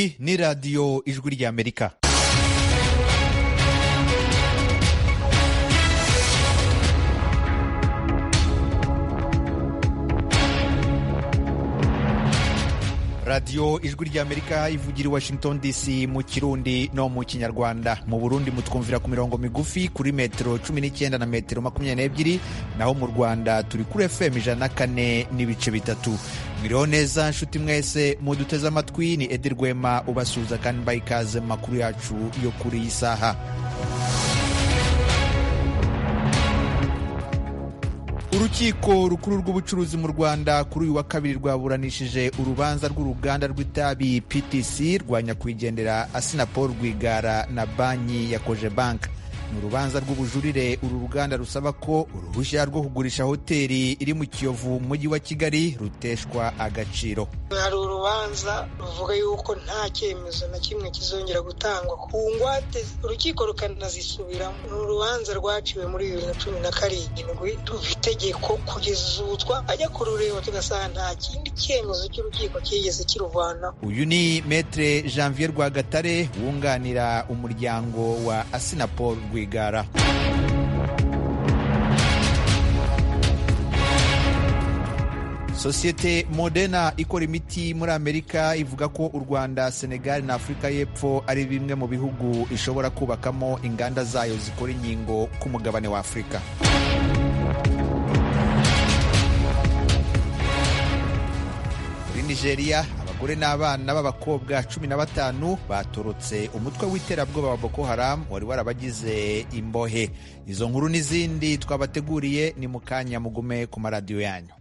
Iyi ni radiyo ijwi ry'Amerika. radiyo ijwi ry'Amerika ivugira i Washington DC mu Kirundi no mu Kinyarwanda. Mu Burundi mutwumvira ku mirongo migufi kuri metero 19 na metero 22, naho mu Rwanda turi kuri FM 104.3. Mwiriho neza nshuti mwese muduteze amatwi, ni Edi Rwema ubasuhuza kandi mbaha ikaze mu makuru yacu yo kuri iyi saha. Urukiko rukuru rw'ubucuruzi mu Rwanda kuri uyu wa kabiri rwaburanishije urubanza rw'uruganda rw'itabi PTC rwa nyakwigendera Assinapol Rwigara na banki ya Cogebanque. Mu rubanza rw'ubujurire uru ruganda rusaba ko uruhushya rwo kugurisha hoteli iri mu Kiyovu mu mujyi wa Kigali ruteshwa agaciro. Hari urubanza ruvuga yuko nta cyemezo na kimwe kizongera gutangwa ku ngwate, urukiko rukanazisubiramo. Ni urubanza rwaciwe muri 2017 tuvitegeko kugeza ubu twajya kurureba tugasanga nta kindi cyemezo cy'urukiko kigeze kiruvana. Uyu ni Maître Janvier Rwagatare wunganira umuryango wa Assinapol Rwigara. Sosiyete Moderna ikora imiti muri Amerika ivuga ko u Rwanda, Senegal na Afurika y'Epfo ari bimwe mu bihugu ishobora kubakamo inganda zayo zikora inkingo ku mugabane wa Afurika. Muri Nigeria, abagore n'abana b'abakobwa 15 batorotse umutwe w'iterabwoba wa Boko Haram wari warabagize imbohe. Izo nkuru n'izindi twabateguriye ni mukanya, mugume ku maradiyo yanyu.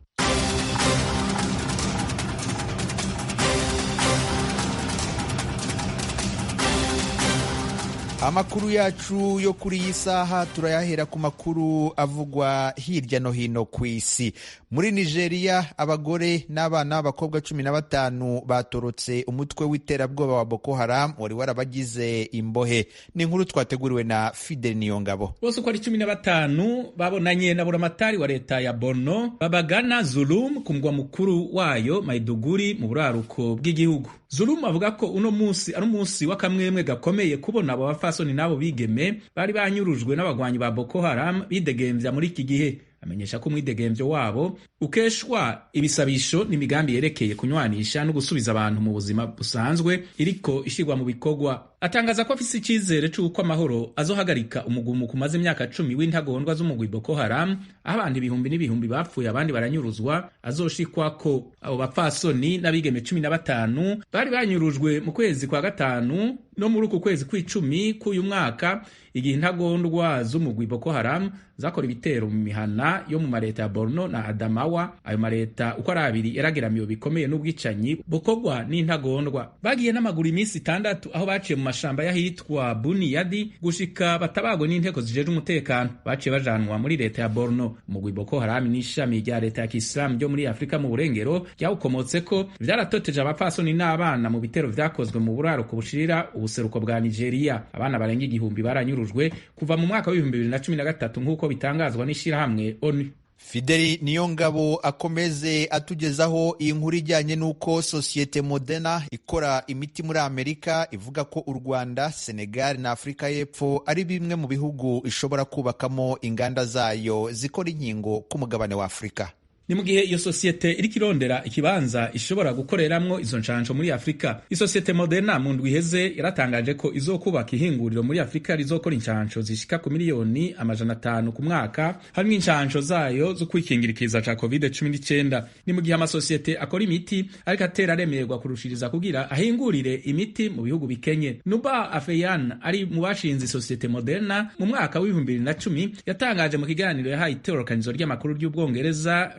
Amakuru yacu yo kuri iyi saha turayahera ku makuru avugwa hirya no hino ku isi. Muri Nigeria, abagore n'abana b'abakobwa 15 batorotse umutwe w'iterabwoba wa Boko Haram wari warabagize imbohe. Ni inkuru twateguriwe na Fidel Niyongabo. Bose uko ari 15 babonanye na buramatari wa leta ya Borno babagana Zulum ku mugwa mukuru wayo Maiduguri mu buraruko bw'igihugu. Zulum avuga ko uno munsi ari umunsi w'akamwemwe gakomeye kubona abo bafasoni n'abo bigeme bari banyurujwe n'abagwanyi ba Boko Haram bidegemvya muri iki gihe. Amenyesha ko umwidegemvyo wabo ukeshwa ibisabisho n'imigambi yerekeye kunywanisha no gusubiza abantu mu buzima busanzwe iriko ishirwa mu bikorwa. Atangaza ko afise icizere c'uko amahoro azohagarika umugumu kumaze imyaka 10 w'intagondwa z'umugwi Boko Haram, aho abantu ibihumbi n'ibihumbi bapfuye abandi baranyuruzwa, azoshikwa ko abo bapfasoni n'abigeme 15 bari banyurujwe mu kwezi kwa gatanu no muri uku kwezi kw'icumi k'uyu mwaka, igihe intagondwa z'umugwi Boko Haram zakora ibitero mu mihana yo mu mareta ya Borno na Adamawa. Ayo mareta uko ari abiri yarageramiwe bikomeye n'ubwicanyi bukorwa n'intagondwa. Bagiye n'amaguru iminsi 6 aho baciye mu mashamba y'ahitwa Buniyadi gushika batabagwe n'inteko zijeje umutekano. Baciye bajanwa muri leta ya Borno. Umugwi Boko Haram n'ishami rya leta ya Kisilamu ryo muri Afrika mu burengero ryawukomotse ko vyaratoteje abapfasoni n'abana mu bitero vyakozwe mu buraruko bushirira ubuseruko bwa Nigeria. Abana barenga 1000 baranyurujwe kuva mu mwaka wa 2013 nk'uko bitangazwa n'ishirahamwe ONU. Fideli Niyongabo akomeze atugezaho iyi nkuru ijyanye n'uko Sosiyete Moderna ikora imiti muri Amerika ivuga ko u Rwanda, Senegal na Afurika y'Epfo ari bimwe mu bihugu ishobora kubakamo inganda zayo zikora inkingo ku mugabane wa Afurika. Ni mu gihe iyo sosiyete iriko irondera ikibanza ishobora gukoreramwo izo ncanco muri Afrika. Isosiyete Moderna mu ndwi iheze yaratangaje ko izokubaka ihinguriro muri Afrika rizokora incanco zishika ku miliyoni 500 ku mwaka, harimwo incanco zayo zo kwikingirikiza ca COVID-19. Ni mu gihe amasosiyete akora imiti ariko atera aremerwa kurushiriza kugira ahingurire imiti mu bihugu bikenye. Nuba Afeyan ari mu bashinze Isosiyete Moderna mu mwaka wa 2010 yatangaje mu kiganiro yahaye itororokanizo ry'amakuru ry'Ubwongereza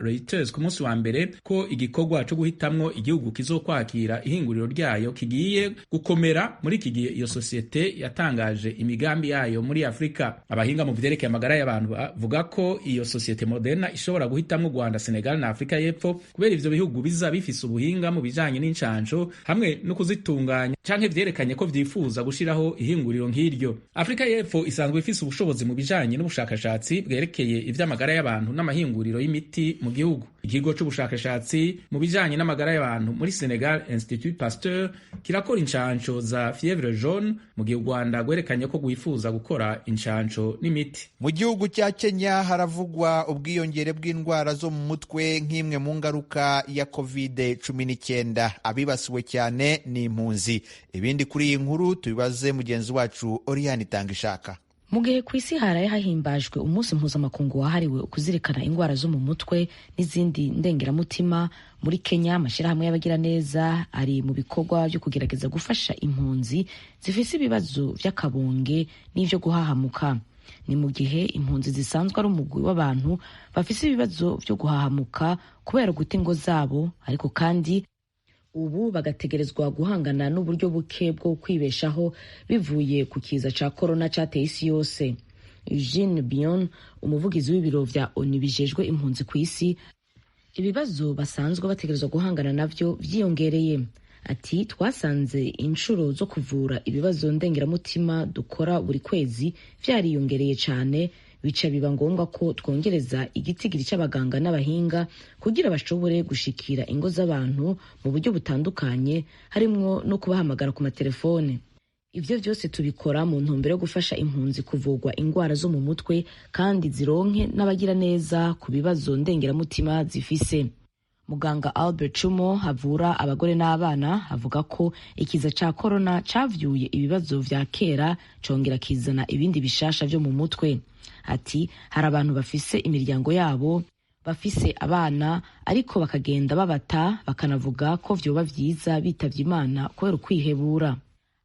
ku munsi wa mbere ko igikorwa cyo guhitamwo igihugu kizokwakira ihinguriro ryayo kigiye gukomera. Muri iki gihe iyo sosiyete yatangaje imigambi yayo muri Afrika. Abahinga mu vyerekeye amagara y'abantu bavuga ko iyo sosiyete Moderna ishobora guhitamwo Rwanda, Senegal na Afrika y'Epfo kubera ivyo bihugu biza bifise ubuhinga mu bijanye n'incanco hamwe no kuzitunganya canke vyerekanye ko vyifuza gushiraho ihinguriro nk'iryo. Afrika y'Epfo isanzwe ifise ubushobozi mu bijanye n'ubushakashatsi bwerekeye ivy'amagara y'abantu n'amahinguriro y'imiti mu gihugu gihugu. Ikigo c'ubushakashatsi mu bijanye n'amagara y'abantu muri Senegal, Institut Pasteur, kirakora incanco za fièvre jaune, mu gihe u Rwanda rwerekanye ko rwifuza gukora incanco n'imiti. Mu gihugu cya Kenya haravugwa ubwiyongere bw'indwara zo mu mutwe nk'imwe mu ngaruka ya COVID-19. Abibasiwe cyane ni impunzi. Ibindi kuri iyi nkuru tubibaze mugenzi wacu Oriane Itangishaka. Mu gihe ku isi haraye hahimbajwe umunsi mpuzamakungu wahariwe kuzirikana indwara zo mu mutwe n'izindi ndengeramutima, muri Kenya amashyirahamwe y'abagiraneza ari mu bikorwa byo kugerageza gufasha impunzi zifise ibibazo vy'akabonge n'ivyo guhahamuka. Ni mu gihe impunzi zisanzwe ari umugwi w'abantu bafise ibibazo vyo guhahamuka kubera guta ingo zabo, ariko kandi ubu bagategerezwa guhangana n'uburyo buke bwo kwibeshaho bivuye ku kiza ca corona cateye isi yose. Eugene Bion, umuvugizi w'ibiro vya ONU bijejwe impunzi ku isi, ibibazo basanzwe bategerezwa guhangana navyo vyiyongereye. Ati twasanze inshuro zo kuvura ibibazo ndengeramutima dukora buri kwezi vyariyongereye cane, bica biba ngombwa ko twongereza igitigiri c'abaganga n'abahinga kugira bashobore gushikira ingo z'abantu mu buryo butandukanye, harimwo no kubahamagara ku matelefone. Ivyo vyose tubikora mu ntumbero yo gufasha impunzi kuvugwa ingwara zo mu mutwe kandi zironke n'abagira neza ku bibazo ndengeramutima zifise. Muganga Albert Chumo havura abagore n'abana avuga ko ikiza ca corona cavyuye ibibazo vya kera congera kizana ibindi bishasha vyo mu mutwe. Ati hari abantu bafise imiryango yabo, bafise abana ariko bakagenda babata, bakanavuga ko vyoba vyiza bitavye Imana kubera ukwihebura.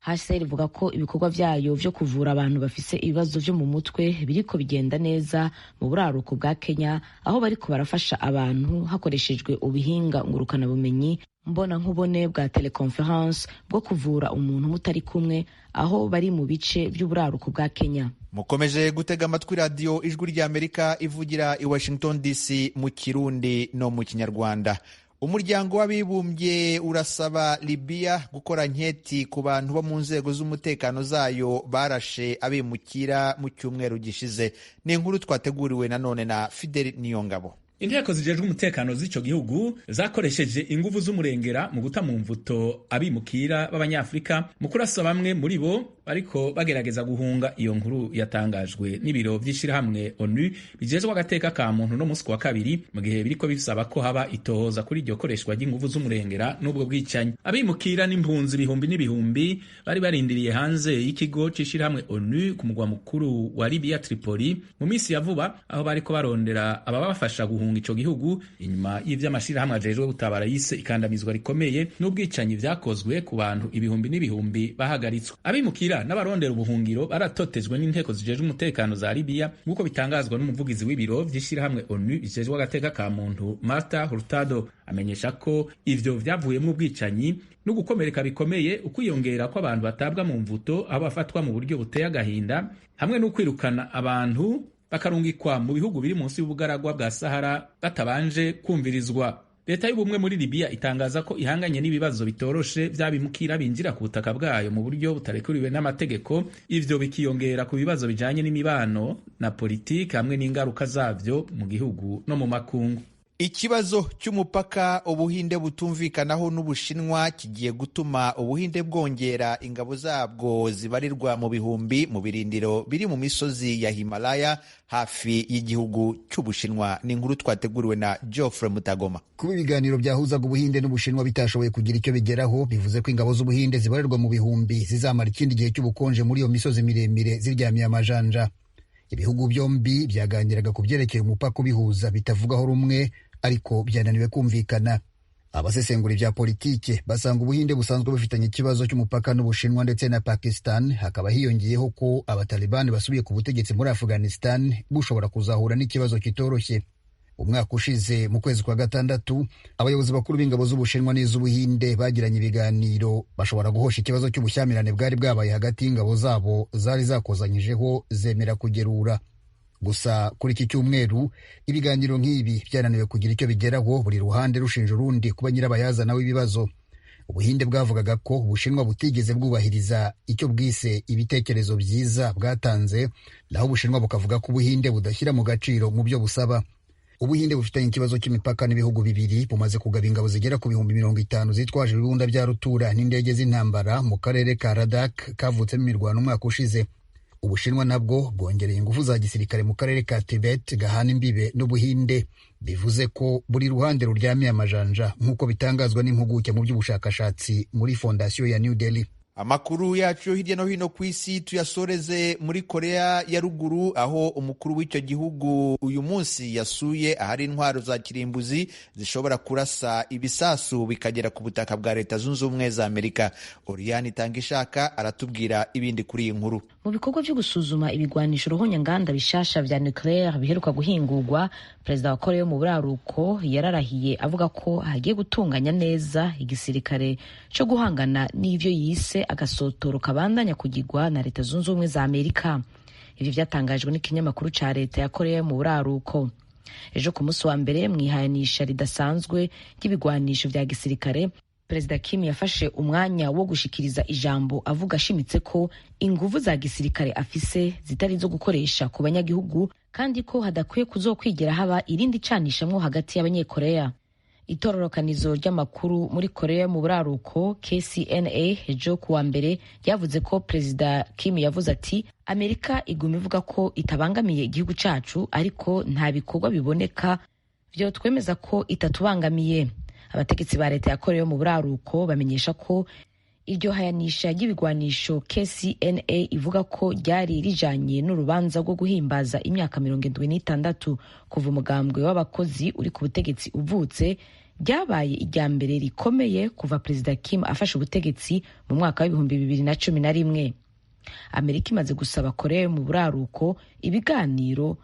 HCR ivuga ko ibikorwa vyayo vyo kuvura abantu bafise ibibazo vyo mu mutwe biriko bigenda neza mu buraruko bwa Kenya, aho bariko barafasha abantu hakoreshejwe ubuhinga ngurukana bumenyi mbona nkubone bwa teleconference bwo kuvura umuntu mutari kumwe, aho bari mu bice by'uburaruko bwa Kenya. Mukomeje gutega amatwi radio Ijwi ry'Amerika ivugira i Washington DC mu Kirundi no mu Kinyarwanda. Umuryango w'abibumbye urasaba Libya gukora nketi ku bantu bo mu nzego z'umutekano zayo barashe abimukira mu cyumweru gishize. Ni inkuru twateguriwe nanone na Fidel Niyongabo. Inteko zijejwe umutekano z'ico gihugu zakoresheje inguvu z'umurengera mu guta mu mvuto abimukira b'Abanyafrika mu kurasa bamwe muri bo bariko bagerageza guhunga. Iyo nkuru yatangajwe n'ibiro vy'ishirahamwe ONU bijejwe agateka ka muntu no musi wa kabiri, mu gihe biriko bisaba ko haba itohoza kuri iryo koreshwa ry'inguvu z'umurengera n'ubwo bwicanyi. Abimukira n'impunzi ibihumbi n'ibihumbi bari barindiriye hanze y'ikigo c'ishirahamwe ONU ku mugwa mukuru wa Libya Tripoli mu misi ya vuba, aho bariko barondera ababafasha guhunga ico gihugu inyuma y'ivy'amashirahamwe ajejwe gutabara yise ikandamizwa rikomeye n'ubwicanyi vyakozwe ku bantu ibihumbi n'ibihumbi bahagaritswe. Abimukira n'abarondera ubuhungiro baratotejwe n'inteko zijejwe umutekano za Libya, nk'uko bitangazwa n'umuvugizi w'ibiro vy'ishirahamwe ONU bijejwe agateka ka muntu Marta Hurtado. Amenyesha ko ivyo vyavuyemwo ubwicanyi no gukomereka bikomeye, ukwiyongera ko abantu batabwa mu mvuto aho bafatwa mu buryo buteye agahinda, hamwe no kwirukana abantu bakarungikwa mu bihugu biri munsi y'ubugaragwa bwa Sahara batabanje kumvirizwa. Leta y'ubumwe muri Libya itangaza ko ihanganye n'ibibazo bitoroshe vy'abimukira binjira ku butaka bwayo mu buryo butarekuriwe n'amategeko, ivyo bikiyongera ku bibazo bijanye n'imibano na politiki hamwe n'ingaruka zavyo mu gihugu no mu makungu. Ikibazo cy'umupaka Ubuhinde butumvikanaho n'Ubushinwa kigiye gutuma Ubuhinde bwongera ingabo zabwo zibarirwa mu bihumbi mu birindiro biri mu misozi ya Himalaya hafi y'igihugu cy'Ubushinwa. Ni inkuru twateguriwe na Geoffrey Mutagoma. Kuba ibiganiro byahuzaga Ubuhinde n'Ubushinwa bitashoboye kugira icyo bigeraho, bivuze ko ingabo z'Ubuhinde zibarirwa mu bihumbi zizamara ikindi gihe cy'ubukonje muri iyo misozi miremire ziryamiye amajanja. Ibihugu byombi byaganiraga ku byerekeye umupaka ubihuza bitavugaho rumwe, ariko byananiwe kumvikana. Abasesengura ibya politike basanga Ubuhinde busanzwe bufitanye ikibazo cy'umupaka n'Ubushinwa ndetse na Pakistan, hakaba hiyongeyeho ko abatalibani basubiye ku butegetsi muri Afghanistan bushobora kuzahura n'ikibazo kitoroshye. Umwaka ushize mu kwezi kwa gatandatu, abayobozi bakuru b'ingabo z'Ubushinwa n'iz'Ubuhinde bagiranye ibiganiro bashobora guhosha ikibazo cy'ubushyamirane bwari bwabaye hagati y'ingabo zabo zari zakozanyijeho zemera kugerura. Gusa kuri iki cyumweru ibiganiro nk'ibi byananiwe kugira icyo bigeraho, buri ruhande rushinja urundi kuba nyirabayazana w'ibibazo. Ubuhinde bwavugaga ko Ubushinwa butigeze bwubahiriza icyo bwise ibitekerezo byiza bwatanze, naho Ubushinwa bukavuga ko Ubuhinde budashyira mu gaciro mu byo busaba. Ubuhinde bufitanye ikibazo cy'imipaka n'ibihugu bibiri bumaze kugaba ingabo zigera ku 50,000 zitwaje ibibunda bya rutura n'indege z'intambara mu karere ka Ladakh kavutsemo imirwano umwaka ushize. Ubushinwa nabwo bwongereye ingufu za gisirikare mu karere ka Tibet gahana imbibe n'Ubuhinde, bivuze ko buri ruhande ruryamiye amajanja nk'uko bitangazwa n'impuguke mu by'ubushakashatsi muri fondasiyo ya New Delhi. Amakuru yacu hirya no hino ku isi tuyasoreze muri Korea ya ruguru, aho umukuru w'icyo gihugu uyu munsi yasuye ahari intwaro za kirimbuzi zishobora kurasa ibisasu bikagera ku butaka bwa Leta Zunze Ubumwe za Amerika. Oriane Itangishaka aratubwira ibindi kuri iyi nkuru. Mu bikorwa byo gusuzuma ibigwanisho ruhonyanganda bishasha vya nucleaire biheruka guhingurwa, Perezida wa Korea mu buraruko yararahiye avuga ko hagiye gutunganya neza igisirikare cyo guhangana n'ivyo yise agasotoro kabandanya kugirwa na Leta Zunze Ubumwe za Amerika. Ibi vyatangajwe n'ikinyamakuru ca Leta ya Korea mu buraruko. Ejo ku munsi wa mbere mwihayanisha ridasanzwe ry'ibigwanisho vya gisirikare, Perezida Kim yafashe umwanya wo gushikiriza ijambo avuga ashimitse ko inguvu za gisirikare afise zitari zo gukoresha ku banyagihugu kandi ko hadakwiye kuzokwigera haba irindi canishamwo hagati y'abanyekorea. Itororokanizo ry'amakuru muri Korea mu buraruko KCNA ejo kuwa mbere yavuze ko Perezida Kim yavuze ati Amerika iguma ivuga ko itabangamiye igihugu cacu ariko nta bikorwa biboneka vyo twemeza ko itatubangamiye. Abategetsi ba Leta ya Korea mu buraruko bamenyesha ko iryo hayanisha ry'ibigwanisho KCNA ivuga ko ryari rijanye n'urubanza rwo guhimbaza imyaka 76 kuva umugambwe w'abakozi uri ku butegetsi uvutse, ryabaye irya mbere rikomeye kuva Perezida Kim afashe ubutegetsi mu mwaka w'2011. Amerika imaze gusaba Korea mu buraruko ibiganiro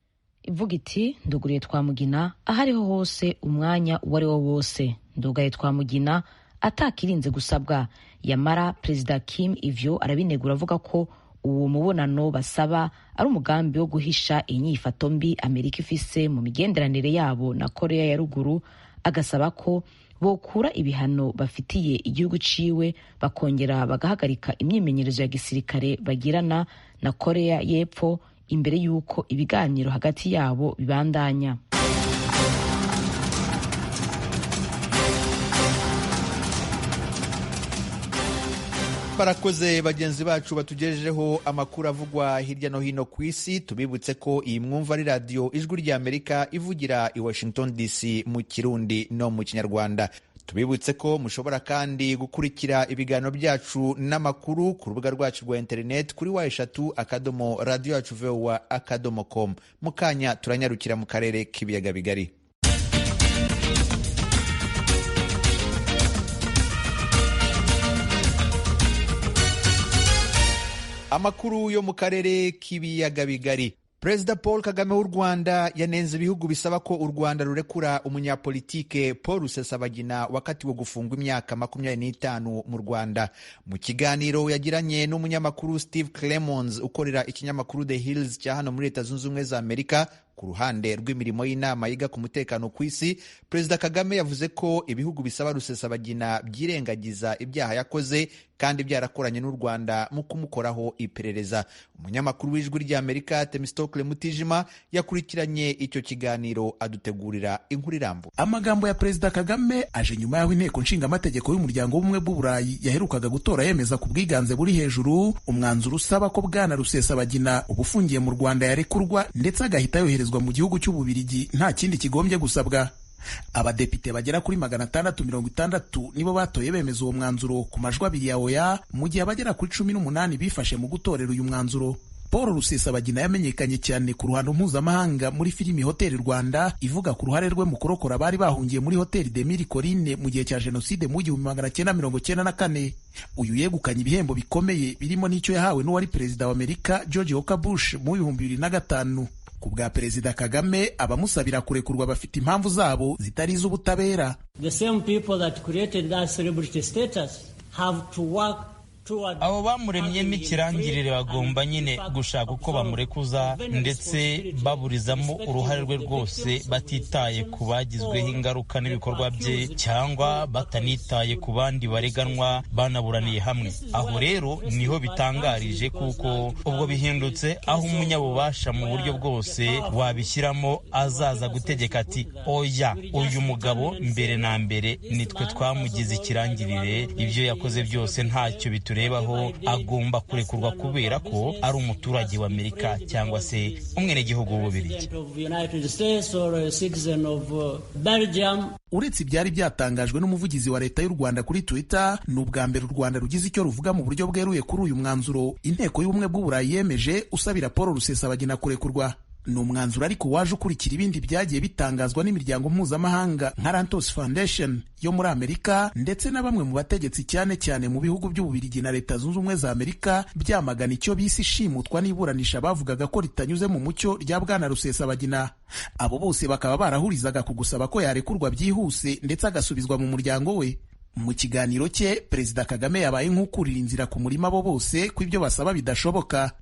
ivuga iti nduguriye twamugina ahariho hose umwanya uwari wo wose, ndugaye twamugina atakirinze gusabwa. Yamara Perezida Kim ivyo arabinegura avuga ko uwo mubonano basaba ari umugambi wo guhisha inyifato mbi Amerika ifise mu migenderanire yabo na Korea ya ruguru, agasaba ko bokura ibihano bafitiye igihugu ciwe bakongera bagahagarika imyimenyerezo ya gisirikare bagirana na Korea y'Epfo imbere y'uko ibiganiro hagati yabo bibandanya. Barakoze bagenzi bacu batugejejeho amakuru avugwa hirya no hino ku isi. Tubibutse ko iyi mwumva ari radio Ijwi rya Amerika ivugira i Washington DC mu Kirundi no mu Kinyarwanda. Tubibutse ko mushobora kandi gukurikira ibiganiro byacu n'amakuru ku rubuga rwacu rwa internet kuri wa3.radio.voa.com. Mukanya turanyarukira mu karere k'ibiyaga bigari. Amakuru yo mu karere k'ibiyaga bigari. Perezida Paul Kagame w'u Rwanda yanenze ibihugu bisaba ko u Rwanda rurekura umunyapolitike Paul Rusesabagina wakatiwe gufungwa imyaka 25 mu Rwanda. Mu kiganiro yagiranye n'umunyamakuru Steve Clemons ukorera ikinyamakuru The Hills cya hano muri Leta Zunze Ubumwe za Amerika ku ruhande rw'imirimo y'inama yiga ku mutekano ku isi, Perezida Kagame yavuze ko ibihugu bisaba Rusesabagina byirengagiza ibyaha yakoze kandi byarakoranye n'u Rwanda mu kumukoraho iperereza. Umunyamakuru w'Ijwi rya Amerika Temistokle Mutijima yakurikiranye icyo kiganiro adutegurira inkuru irambuye. Amagambo ya Perezida Kagame aje nyuma y'aho inteko nshingamategeko y'umuryango w'ubumwe bw'Uburayi yaherukaga gutora yemeza ku bwiganze buri hejuru umwanzuro usaba ko bwana Rusesabagina ubufungiye mu Rwanda yarekurwa ndetse agahita yoherezwa mu gihugu cy'Ububirigi nta kindi kigombye gusabwa. Abadepite bagera kuri 660 nibo batoye bemeza uwo mwanzuro ku majwi 2 ya oya, mu gihe abagera kuri 18 bifashe mu gutorera uyu mwanzuro. Paul Rusesabagina yamenyekanye cyane ku ruhando mpuzamahanga muri filimi Hoteli Rwanda ivuga ku ruhare rwe mu kurokora abari bahungiye muri Hoteli de Mille Collines mu gihe cya Jenoside mu 1994. Uyu yegukanye ibihembo bikomeye birimo n'icyo yahawe n'uwari perezida wa Amerika George Walker Bush mu 2005. Ku bwa Perezida Kagame abamusabira kurekurwa bafite impamvu zabo zitari iz'ubutabera. The same people that created that celebrity status have to work abo bamuremyemo ikirangirire bagomba nyine gushaka uko bamurekuza ndetse baburizamo uruhare rwe rwose batitaye ku bagizweho ingaruka n'ibikorwa bye cyangwa batanitaye ku bandi bareganwa banaburaniye hamwe. Aho rero niho bitangarije kuko ubwo bihindutse aho umunyabubasha mu buryo bwose wabishyiramo azaza gutegeka ati oya uyu mugabo mbere na mbere nitwe twamugize ikirangirire, ibyo yakoze byose ntacyo biturebaho, agomba kurekurwa kubera ko ari umuturage wa Amerika cyangwa se umwenegihugu w'Ububiligi. Uretse ibyari byatangajwe n'umuvugizi wa leta y'u Rwanda kuri Twitter, ni ubwa mbere u Rwanda rugize icyo ruvuga mu buryo bweruye kuri uyu mwanzuro inteko y'ubumwe bw'Uburayi yemeje usabira Paul Rusesabagina kurekurwa. Ni umwanzuro ariko waje ukurikira ibindi byagiye bitangazwa n'imiryango mpuzamahanga nka Rantos Foundation yo muri Amerika ndetse na bamwe mu bategetsi cyane mu bihugu by'Ububiligi na Leta Zunze Ubumwe za Amerika byamagana icyo bise ishimutwa n'iburanisha bavugaga ko ritanyuze mu mucyo rya Bwana Rusesabagina. Abo bose bakaba barahurizaga ku gusaba ko yarekurwa byihuse ndetse agasubizwa mu muryango we. Mu kiganiro cye, Perezida Kagame yabaye nk'ukurira inzira ku murima abo bose ko ibyo basaba bidashoboka.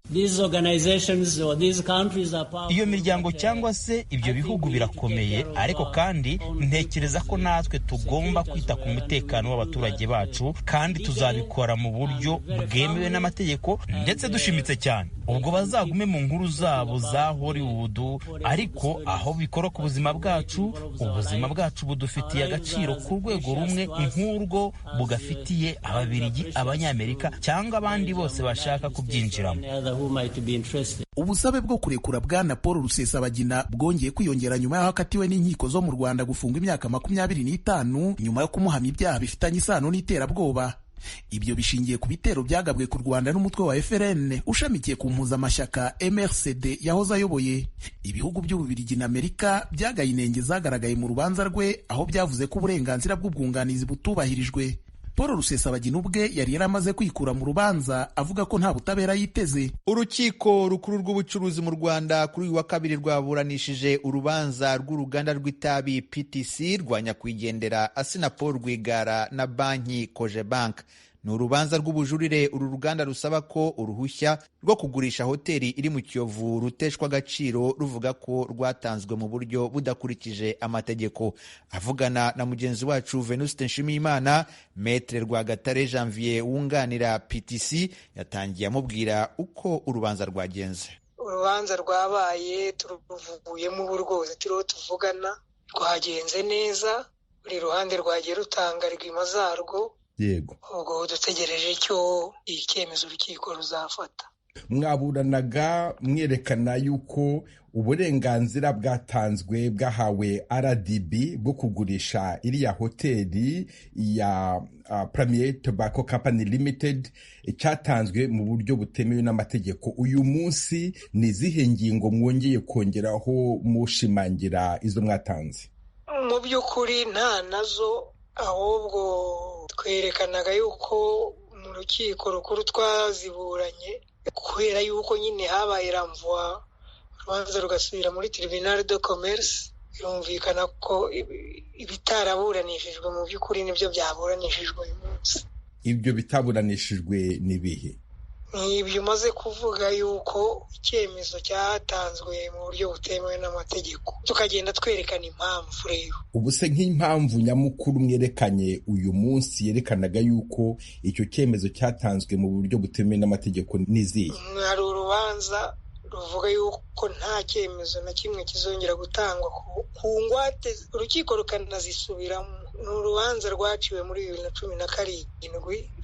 Iyo miryango cyangwa se ibyo bihugu birakomeye, ariko kandi ntekereza ko natwe tugomba kwita ku mutekano w'abaturage bacu kandi tuzabikora mu buryo bwemewe n'amategeko ndetse dushimitse cyane. Ubwo bazagume mu nkuru zabo za Hollywood, ariko aho bikora ku buzima bwacu, ubuzima bwacu budufitiye agaciro ku rwego rumwe nk'urwo bugafitiye Ababirigi, Abanyamerika cyangwa abandi bose bashaka kubyinjiramo. Ubusabe bwo kurekura Bwana Paul Rusesabagina bwongeye kwiyongera nyuma y'aho akatiwe n'inkiko zo mu Rwanda gufunga imyaka 25 nyuma yo kumuhamya ibyaha bifitanye isano n'iterabwoba. Ibyo bishingiye ku bitero byagabwe ku Rwanda n'umutwe wa FRN ushamikiye ku mpuzamashyaka MRCD yahoze ayoboye. Ibihugu by'Ububiligi na Amerika byagaye inenge zagaragaye mu rubanza rwe, aho byavuze ko uburenganzira bw'ubwunganizi butubahirijwe. Paul Rusesabagina ubwe yari yaramaze kwikura mu rubanza avuga ko nta butabera yiteze. Urukiko rukuru rw'ubucuruzi mu Rwanda kuri uyu wa kabiri rwaburanishije urubanza rw'uruganda rw'itabi PTC rwa nyakwigendera Assinapol Rwigara na banki Cogebanque. Ni urubanza rw'ubujurire uru ruganda rusaba ko uruhushya rwo kugurisha hoteli iri mu Kiyovu ruteshwa agaciro, ruvuga ko rwatanzwe mu buryo budakurikije amategeko. Avugana na mugenzi wacu Venuste Nshimiyimana, Maître Rwagatare Janvier wunganira PTC yatangiye amubwira uko urubanza rwagenze. Urubanza rwabaye turuvuyemo ubu rwose turiho tuvugana, rwagenze neza, buri ruhande rwagiye rutanga rwima zarwo. Yego. Ubwo dutegereje icyo icyemezo urukiko ruzafata. Mwaburanaga mwerekana yuko uburenganzira bwatanzwe bwahawe RDB bwo kugurisha iriya hoteli ya Premier Tobacco Company Limited cyatanzwe mu buryo butemewe n'amategeko. Uyu munsi ni izihe ngingo mwongeye kongeraho mushimangira izo mwatanze? Mu by'ukuri nta nazo, ahubwo twerekanaga yuko mu rukiko rukuru twaziburanye kubera yuko nyine habaye ramvwa, urubanza rugasubira muri Tribunal de Commerce. Birumvikana ko ibitaraburanishijwe mu by'ukuri nibyo byaburanishijwe uyu munsi. Ibyo bitaburanishijwe ni bihe? Ibyo umaze kuvuga yuko icyemezo cyatanzwe mu buryo butemewe n'amategeko, tukagenda twerekana impamvu. Rero ubu se nk'impamvu nyamukuru mwerekanye uyu munsi yerekanaga yuko icyo cyemezo cyatanzwe mu buryo butemewe n'amategeko niziye? Hari urubanza ruvuga yuko nta cyemezo na kimwe kizongera gutangwa ku ngwate, urukiko rukanazisubiramo. Ni urubanza rwaciwe muri 2017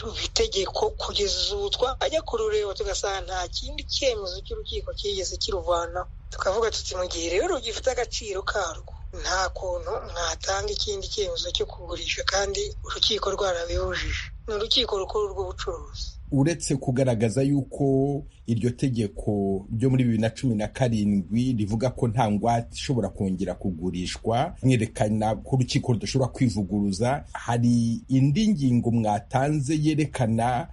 ruva itegeko kugeza ubu twajya kurureba tugasanga nta kindi cyemezo cy'urukiko kigeze kiruvana. Tukavuga tuti mu gihe rero rugifite agaciro karwo, nta kuntu mwatanga ikindi cyemezo cyo kugurisha kandi urukiko rwarabihujije. Ni urukiko rukuru rw'ubucuruzi. Uretse kugaragaza yuko iryo tegeko ryo muri 2017 rivuga ko nta ngwate ishobora kongera kugurishwa, mwerekana ko urukiko rudashobora kwivuguruza, hari indi ngingo mwatanze yerekana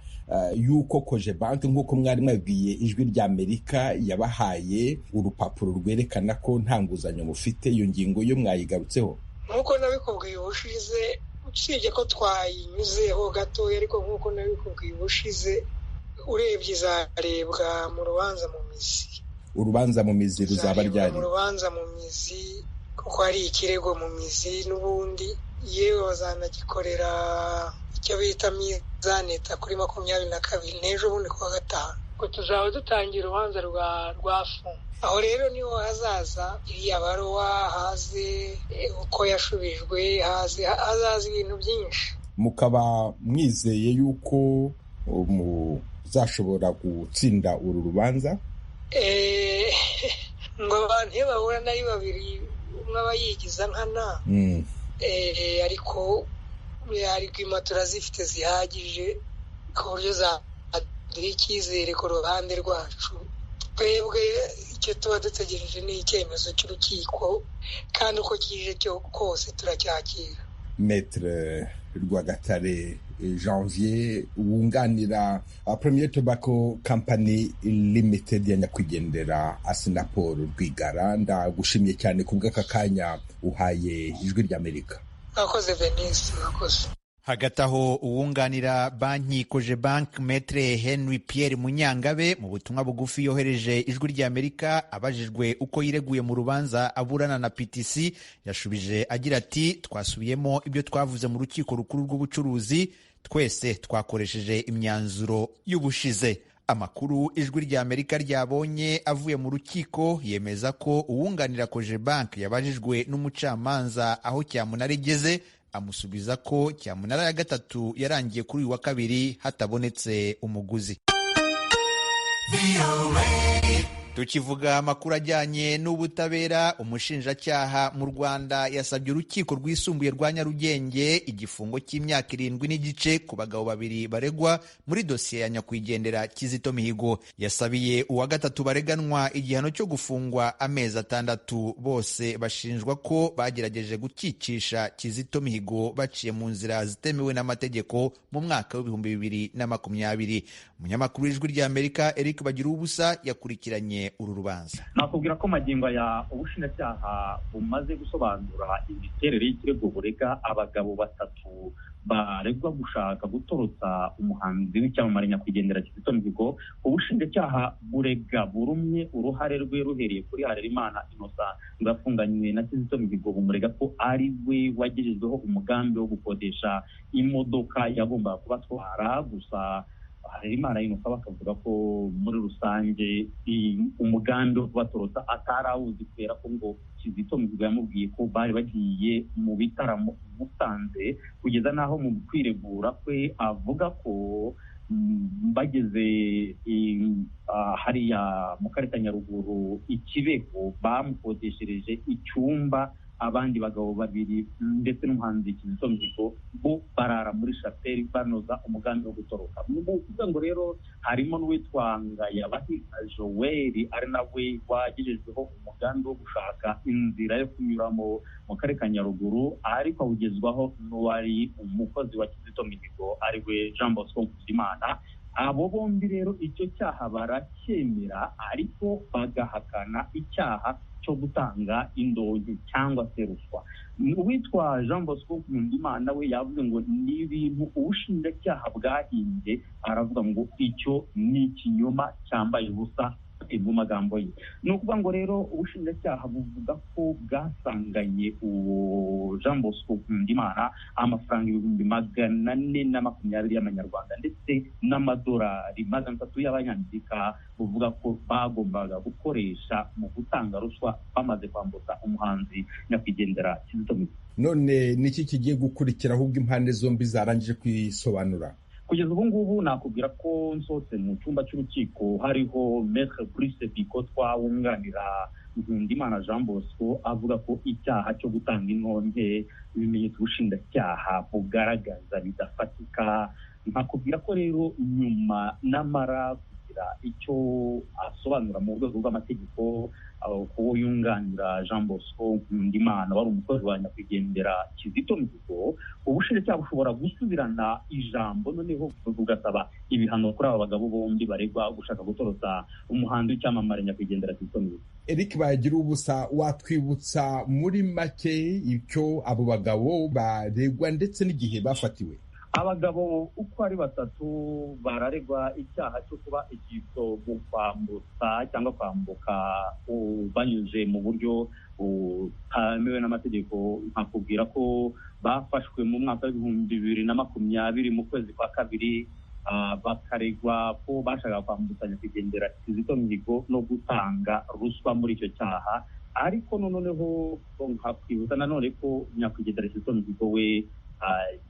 yuko Cogebanque nk'uko mwari mwabwiye Ijwi rya Amerika yabahaye urupapuro rwerekana ko nta nguzanyo mufite. Iyo ngingo yo mwayigarutseho? Nk'uko nabikubwiye ubushize, usibye ko twayinyuzeho gatoya ariko nk'uko nabikubwiye ubushize urebye izarebwa mu rubanza mu mizi. Urubanza mu mizi ruzaba ryari? Mu rubanza mu mizi kuko hari ikirego mu mizi n'ubundi yewe bazanagikorera icyo bita mizaneta kuri 22 n'ejo bundi kuwa gatanu ngo tuzaba dutangira urubanza rwa fu. Aho rero niho hazaza iriya baruwa, haze uko yashubijwe, hazaza ibintu byinshi. Mukaba mwizeye yuko muzashobora gutsinda uru rubanza? Ngo abantu iyo bahura nayo babiri umwe aba yigiza nkana, ariko impatura zifite zihagije ku buryo zaduha icyizere ku ruhande rwacu. Twebwe icyo tuba dutegereje ni icyemezo cy'urukiko, kandi uko kije cyo kose turacyakira. Maître Rwagatare Janvier, wunganira Premier Tobacco Company Limited ya nyakwigendera Asinapol Rwigara, ndagushimye cyane kubw'aka kanya uhaye Ijwi ry'Amerika. Akoze Venise, akoze. Hagati aho uwunganira banki Cogebanque Maître Henry Pierre Munyangabe mu butumwa bugufi yohereje Ijwi ry'Amerika abajijwe uko yireguye mu rubanza aburana na PTC, yashubije agira ati twasubiyemo ibyo twavuze mu rukiko rukuru rw'ubucuruzi, twese twakoresheje imyanzuro y'ubushize. Amakuru Ijwi ry'Amerika ryabonye avuye mu rukiko yemeza ko uwunganira Cogebanque yabajijwe n'umucamanza aho cyamunara igeze, amusubiza ko cyamunara ya gatatu yarangiye kuri uyu wa kabiri hatabonetse umuguzi. Tukivuga amakuru ajyanye n'ubutabera, umushinjacyaha mu Rwanda yasabye urukiko rwisumbuye rwa Nyarugenge igifungo cy'imyaka 7 n'igice ku bagabo babiri baregwa muri dosiye ya nyakwigendera Kizito Mihigo. Yasabiye uwa gatatu bareganwa igihano cyo gufungwa amezi 6. Bose bashinjwa ko bagerageje gukicisha Kizito Mihigo baciye mu nzira zitemewe n'amategeko mu mwaka w'2020. Umunyamakuru w'Ijwi ry'Amerika Eric Bagirubusa yakurikiranye uru rubanza. Nakubwira ko magingo ya ubushinjacyaha bumaze gusobanura imiterere y'ikirego burega abagabo batatu baregwa gushaka gutorotsa umuhanzi w'icyamamare nyakwigendera Kizito Mihigo. Ubushinjacyaha burega burumye uruhare rwe ruhereye kuri Harerimana Innocent ngafunganywe na Kizito Mihigo, bumurega ko ari we wagejejweho umugambi wo gukodesha imodoka yagombaga kubatwara. Gusa Harerimana Innocent bakavuga ko muri rusange umugambi wo kubatorotsa atarawuzi kubera ko ngo Kizito Mihigo yamubwiye ko bari bagiye mu bitaramo Musanze, kugeza naho mu kwiregura kwe avuga ko bageze hariya mu karere ka Nyaruguru Ikibeho bamukodeshereje icyumba abandi bagabo babiri ndetse n'umuhanzi Kizito Mihigo bo barara muri chapelle banoza umugambi wo gutoroka. Muvuga ngo rero harimo n'uwitwa Ngayabahiga Joel ari nawe wagejejweho umugambi wo gushaka inzira yo kunyuramo mu karere ka Nyaruguru, ariko awugezwaho n'uwari umukozi wa Kizito Mihigo ari we Jean Bosco Nkuzimana. Abo bombi rero icyo cyaha baracyemera, ariko bagahakana icyaha cyo gutanga indonke cyangwa se ruswa. Uwitwa Jean Bosco Nkuzimana we yavuze ngo ni ibintu ubushinjacyaha bwahimbye, aravuga ngo icyo ni ikinyoma cyambaye ubusa mu magambo ye. Ni ukuvuga ngo rero ubushinjacyaha buvuga ko bwasanganye uwo Jean Bosco Nkuzimana amafaranga 420 y'amanyarwanda ndetse n'amadolari 300 y'abanyamerika, buvuga ko bagombaga gukoresha mu gutanga ruswa bamaze kwambutsa umuhanzi nyakwigendera Kizito Mihigo. None niki kigiye gukurikira ahubwo impande zombi zarangije kwisobanura? Kugeza ubu ngubu nakubwira ko nsotse mu cyumba cy'urukiko hariho Maître Brice Bikotwa wunganira Nkundimana Jean Bosco avuga ko icyaha cyo gutanga intonke ibimenyetso ubushinjacyaha bugaragaza bidafatika. Nakubwira ko rero nyuma namara kugira icyo asobanura mu rwego rw'amategeko kuwo yunganira Jean Bosco Nkundimana wari umukozi wa nyakwigendera Kizito Mihigo. Ubushinjacyaha bushobora gusubirana ijambo noneho bugasaba ibihano kuri aba bagabo bombi baregwa gushaka gutoroza umuhanzi w'icyamamare nyakwigendera Kizito Mihigo. Eric bagira ubusa, watwibutsa muri make icyo abo bagabo baregwa ndetse n'igihe bafatiwe? Abagabo uko ari batatu bararegwa icyaha cyo kuba igiso mu kwambutsa cyangwa kwambuka banyuze mu buryo butamewe n'amategeko. Nkakubwira ko bafashwe mu mwaka w'2020 mu kwezi kwa kabiri, bakaregwa ko bashaka kwambutsa nyakwigendera Kizito Mihigo no gutanga ruswa muri icyo cyaha. Ariko noneho nkakwibutsa nanone ko nyakwigendera Kizito Mihigo we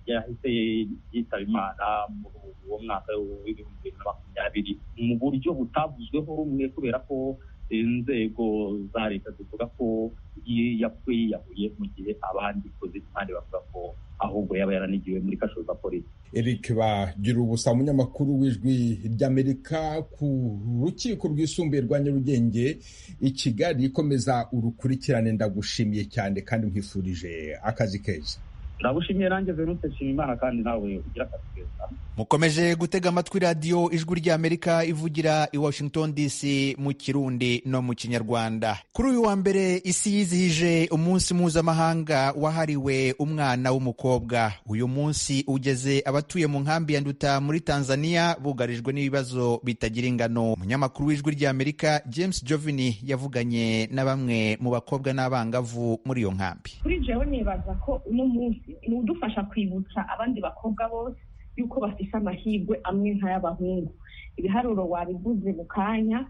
yahise yitaba Imana muri uwo mwaka w'2020 mu buryo butavuzweho rumwe, kubera ko inzego za leta zivuga ko yiyahuye mu gihe abandi kandi bavuga ko ahubwo yaba yaranigiwe muri kasho za polisi. Eric bagira ubusa, umunyamakuru w'Ijwi ry'Amerika ku rukiko rwisumbuye rwa Nyarugenge i Kigali. Ikomeza urukurikirane, ndagushimiye cyane kandi nkwifurije akazi keza. Ndagushimiye nanjye Venute Nshimiyimana kandi nawe ugira akazi keza. Mukomeje gutega amatwi radiyo Ijwi ry'Amerika ivugira i Washington DC mu Kirundi no mu Kinyarwanda. Kuri uyu wa mbere isi yizihije umunsi mpuzamahanga wahariwe umwana w'umukobwa. Uyu munsi ugeze abatuye mu nkambi ya Nduta muri Tanzania bugarijwe n'ibibazo bitagira ingano. Umunyamakuru w'Ijwi ry'Amerika James Jovini yavuganye na bamwe mu bakobwa n'abangavu muri iyo nkambi. Kuri jewe nibaza ko uno munsi ni udufasha kwibutsa abandi bakobwa bose yuko bafise amahirwe amwe nk'ay'abahungu. Ibiharuro wabivuze mu kanya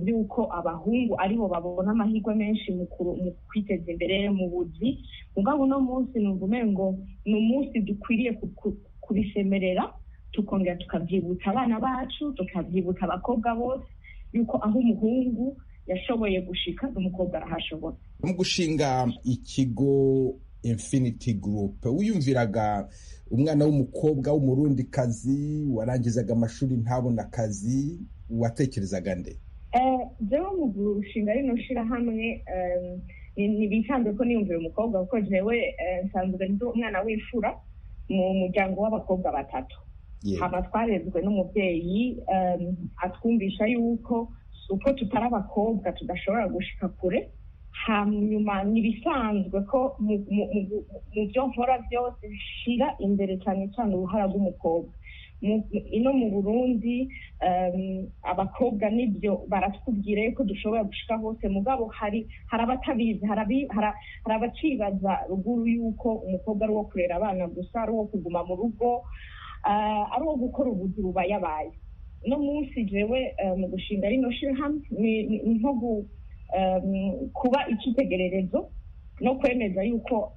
by'uko abahungu aribo babona amahirwe menshi mu kwiteza imbere mu buzi. Mugabo uno munsi numva umengo ni umunsi dukwiriye kubisemerera, tukongera tukabyibutsa abana bacu, tukabyibutsa abakobwa bose yuko aho umuhungu yashoboye gushika n'umukobwa arahashobora. Mu gushinga ikigo Infinity Group wiyumviraga umwana w'umukobwa w'umurundikazi warangizaga amashuri ntabona akazi, watekerezaga nde? Jewe mu gushinga rino shirahamwe ntibisanzwe ko niyumvira umukobwa, kuko jewe nsanzwe ndi umwana w'imfura mu muryango w'abakobwa batatu. Hama twarezwe n'umubyeyi atwumvisha yuko uko tutari abakobwa tudashobora gushika kure. Hanyuma nibisanzwe ko mu byo nkora byose bishira imbere cyane cyane uruhara rw'umukobwa. Ino mu Burundi abakobwa nibyo baratubwira yuko dushobora gushika hose, mugabo hari abatabizi, hari abacibaza ruguru yuko umukobwa ari uwo kurera abana gusa, ari uwo kuguma mu rugo, ari uwo gukora ubuzi bubayabaye. No munsi jewe mu gushinga rino shirahamwe ni nko kuba icyitegererezo no kwemeza yuko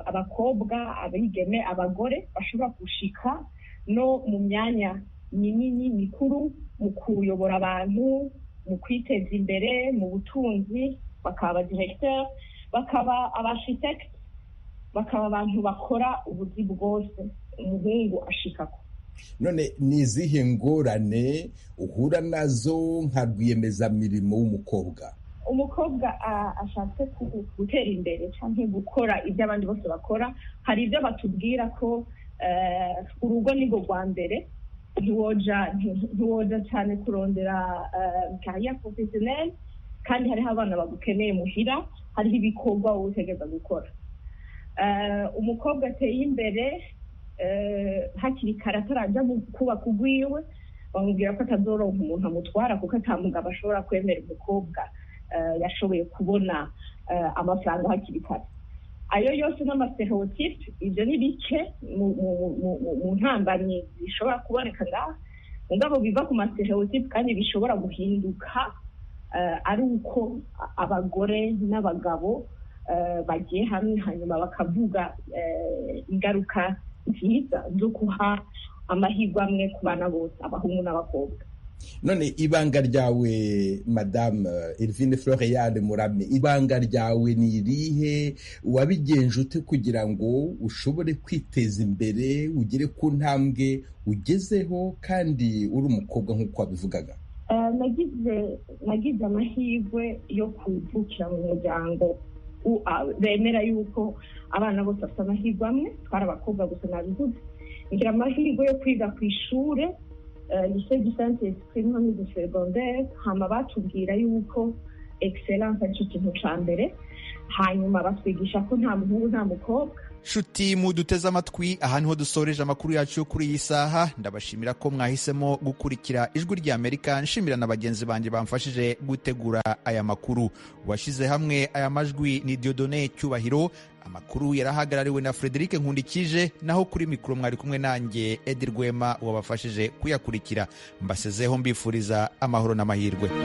abakobwa, abigeme, abagore bashobora gushika no mu myanya minini mikuru mu kuyobora abantu, mu kwiteza imbere, mu butunzi, bakaba directeur, bakaba architect, bakaba abantu bakora ubuzi bwose umuhungu ashikako. None ni izihe ngorane uhura nazo nka rwiyemezamirimo w'umukobwa? Umukobwa ashatse gutera imbere cyangwa gukora ibyo abandi bose bakora, hari ibyo batubwira ko urugo ni rwo rwa mbere, ntiwoja cyane kurondera carrière professionnelle, kandi hariho abana bagukeneye muhira, hariho ibikorwa wowe utegereza gukora. Umukobwa ateye imbere hakiri kare atarajya kubaka ugwiwe, bamubwira ko atazoronka umuntu amutwara kuko atamugabo ashobora kwemera umukobwa yashoboye kubona amafaranga hakiri kare. Ayo yose n'amastereotype, ibyo ni bike mu ntambamyi zishobora kuboneka ngaha, mugabo biva ku mastereotype kandi bishobora guhinduka ari uko abagore n'abagabo bagiye hamwe hanyuma bakavuga ingaruka nziza zo kuha amahirwe amwe ku bana bose, abahungu n'abakobwa. none ibanga ryawe madame Elvine Floriane Murame, ibanga ryawe ni irihe? wabigenje ute kugira ngo ushobore kwiteza imbere ugere ku ntambwe ugezeho kandi uri umukobwa nk'uko wabivugaga? nagize amahirwe yo kuvukira mu muryango bemera yuko abana bose bafite amahirwe amwe, twari abakobwa gusa nabivuze. ngira amahirwe yo kwiga ku ishure lycée du Saint-Esprit nko muri secondaire, hama batubwira yuko excellence ari cyo kintu ca mbere, hanyuma batwigisha ko nta muhungu nta mukobwa. Shuti muduteze amatwi, aha niho dusoreje amakuru yacu yo kuri iyi saha. Ndabashimira ko mwahisemo gukurikira Ijwi ry'Amerika. Nshimira na bagenzi banjye bamfashije gutegura aya makuru. Washyize hamwe aya majwi ni Dieudonné Cyubahiro. Amakuru yarahagarariwe na Frederic Nkundikije, naho kuri mikoro mwari kumwe nanjye Edi Rwema wabafashije kuyakurikira. Mbasezeho mbifuriza amahoro n'amahirwe.